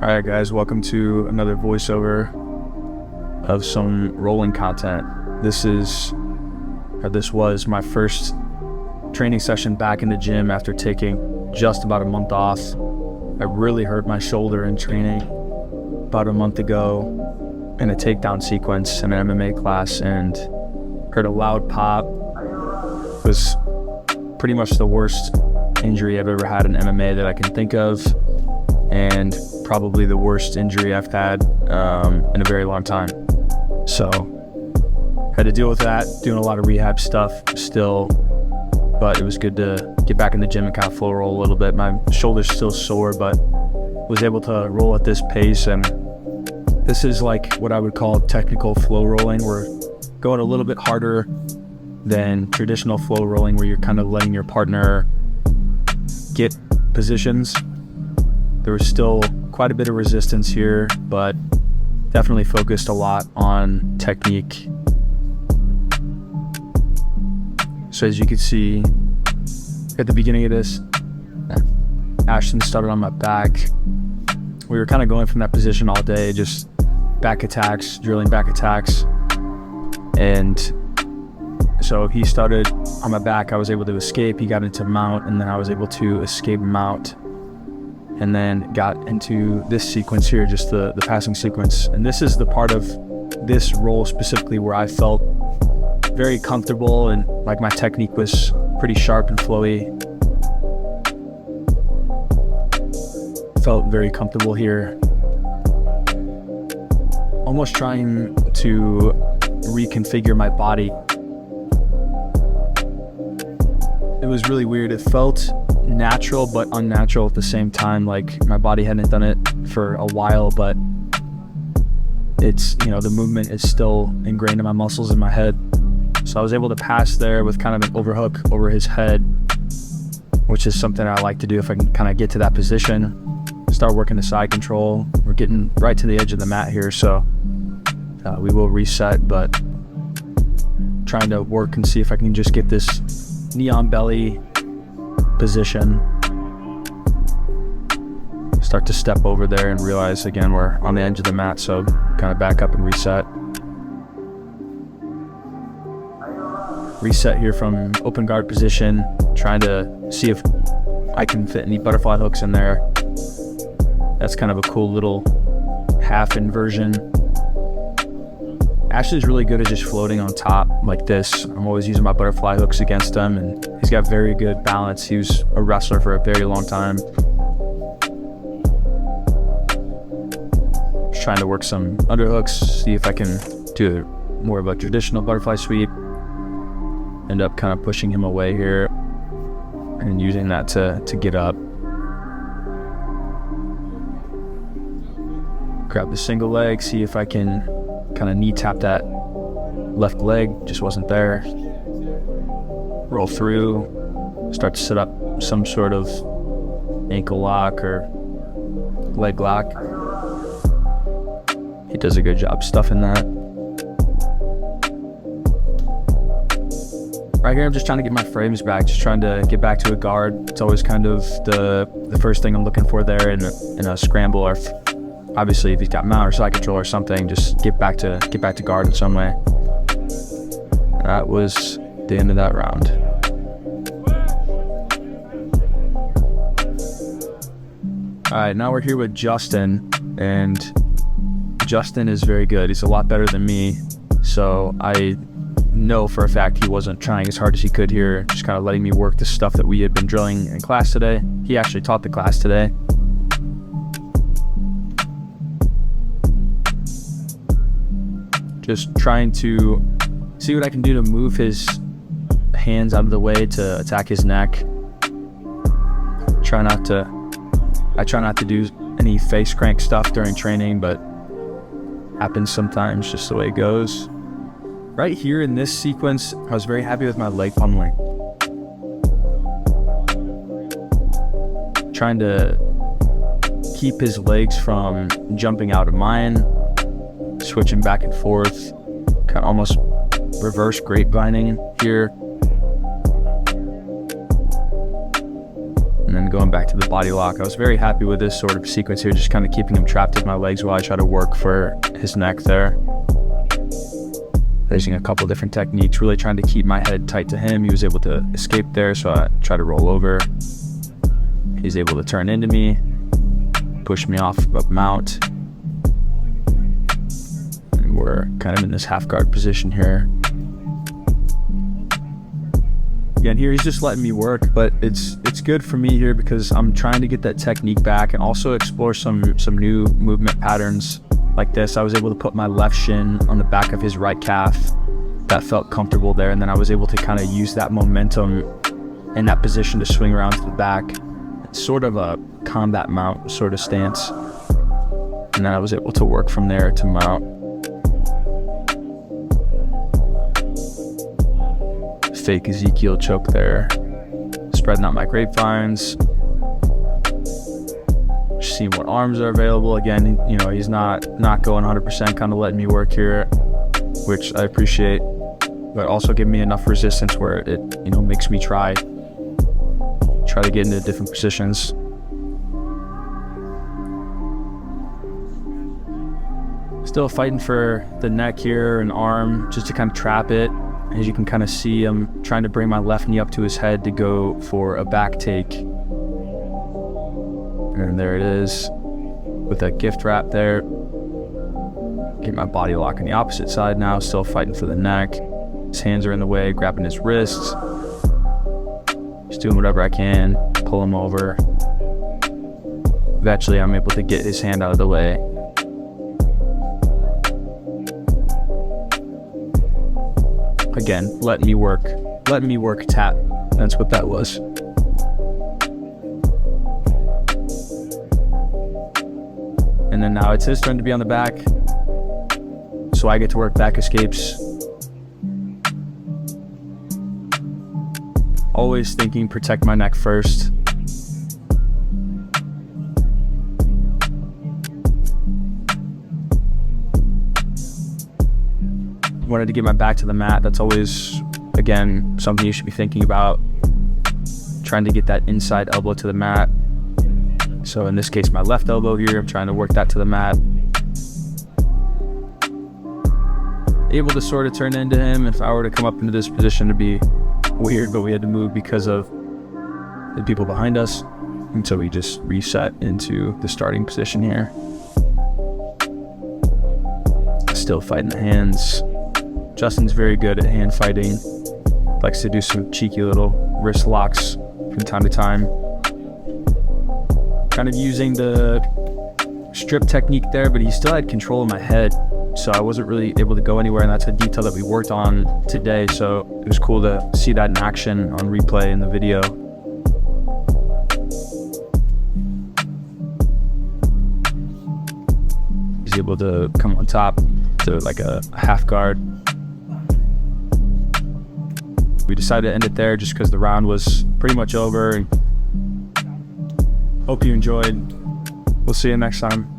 Alright guys, welcome to another voiceover of some rolling content. This was my first training session back in the gym after taking just about a month off. I really hurt my shoulder in training about a month ago in a takedown sequence in an MMA class and heard a loud pop. It was pretty much the worst injury I've ever had in MMA that I can think of, and probably the worst injury I've had in a very long time. So had to deal with that, doing a lot of rehab stuff still, but it was good to get back in the gym and kind of flow roll a little bit. My shoulder's still sore, but was able to roll at this pace, and this is like what I would call technical flow rolling. We're going a little bit harder than traditional flow rolling, where you're kind of letting your partner get positions. There was still quite a bit of resistance here, but definitely focused a lot on technique. So as you can see at the beginning of this, Ashton started on my back. We were kind of going from that position all day, just back attacks, drilling back attacks. And so he started on my back, I was able to escape. He got into mount, and then I was able to escape mount, and then got into this sequence here, just the passing sequence. And this is the part of this roll specifically where I felt very comfortable and like my technique was pretty sharp and flowy. Felt very comfortable here. Almost trying to reconfigure my body. It was really weird. It felt natural but unnatural at the same time. Like my body hadn't done it for a while, but it's, the movement is still ingrained in my muscles in my head. So I was able to pass there with kind of an overhook over his head, which is something I like to do if I can kind of get to that position. Start working the side control. We're getting right to the edge of the mat here, so we will reset, but trying to work and see if I can just get this knee on belly position. Start to step over there and realize again we're on the edge of the mat, so kind of back up and reset. Reset here from open guard position, trying to see if I can fit any butterfly hooks in there. That's kind of a cool little half inversion. Ashley's really good at just floating on top like this. I'm always using my butterfly hooks against him, and he's got very good balance. He was a wrestler for a very long time. Just trying to work some underhooks, see if I can do more of a traditional butterfly sweep. End up kind of pushing him away here and using that to get up. Grab the single leg, see if I can kind of knee tap that left leg, just wasn't there. Roll through, start to set up some sort of ankle lock or leg lock. He does a good job stuffing that. Right here, I'm just trying to get my frames back, just trying to get back to a guard. It's always kind of the first thing I'm looking for there in a scramble, or obviously if he's got mount or side control or something, just get back to guard in some way. That was the end of that round. All right, now we're here with Justin, and Justin is very good. He's a lot better than me, so I know for a fact he wasn't trying as hard as he could here, just kind of letting me work the stuff that we had been drilling in class today. He actually taught the class today. Just trying to see what I can do to move his hands out of the way to attack his neck. I try not to do any face crank stuff during training, but happens sometimes, just the way it goes. Right here in this sequence, I was very happy with my leg pummeling. Trying to keep his legs from jumping out of mine, switching back and forth, kind of almost reverse grapevining here. And then then going back to the body lock. I was very happy with this sort of sequence here, just kind of keeping him trapped with my legs while I try to work for his neck there. Using a couple different techniques, really trying to keep my head tight to him. He was able to escape there, so I tried to roll over. He's able to turn into me, push me off of mount. And we're kind of in this half guard position here. Again, here he's just letting me work, but it's good for me here because I'm trying to get that technique back and also explore some new movement patterns. Like this, I was able to put my left shin on the back of his right calf. That felt comfortable there, and then I was able to kind of use that momentum in that position to swing around to the back. It's sort of a combat mount sort of stance. And then I was able to work from there to mount. Fake Ezekiel choke there. Spreading out my grapevines. Seeing what arms are available. Again, you know, he's not going 100%, kind of letting me work here, which I appreciate, but also giving me enough resistance where it, you know, makes me try to get into different positions. Still fighting for the neck here and arm, just to kind of trap it. As you can kind of see, I'm trying to bring my left knee up to his head to go for a back take. And there it is, with that gift wrap there. Get my body lock on the opposite side now, still fighting for the neck. His hands are in the way, grabbing his wrists. Just doing whatever I can, pull him over. Eventually I'm able to get his hand out of the way. Again, let me work tap. That's what that was. And then now it's his turn to be on the back. So I get to work back escapes. Always thinking protect my neck first. Wanted to get my back to the mat. That's always, again, something you should be thinking about. Trying to get that inside elbow to the mat. So in this case, my left elbow here, I'm trying to work that to the mat. Able to sort of turn into him. If I were to come up into this position, it'd be weird, but we had to move because of the people behind us. And so we just reset into the starting position here. Still fighting the hands. Justin's very good at hand fighting. Likes to do some cheeky little wrist locks from time to time. Kind of using the strip technique there, but he still had control of my head, so I wasn't really able to go anywhere, and that's a detail that we worked on today, so it was cool to see that in action on replay in the video. He's able to come on top to like a half guard. We decided to end it there just because the round was pretty much over. Hope you enjoyed. We'll see you next time.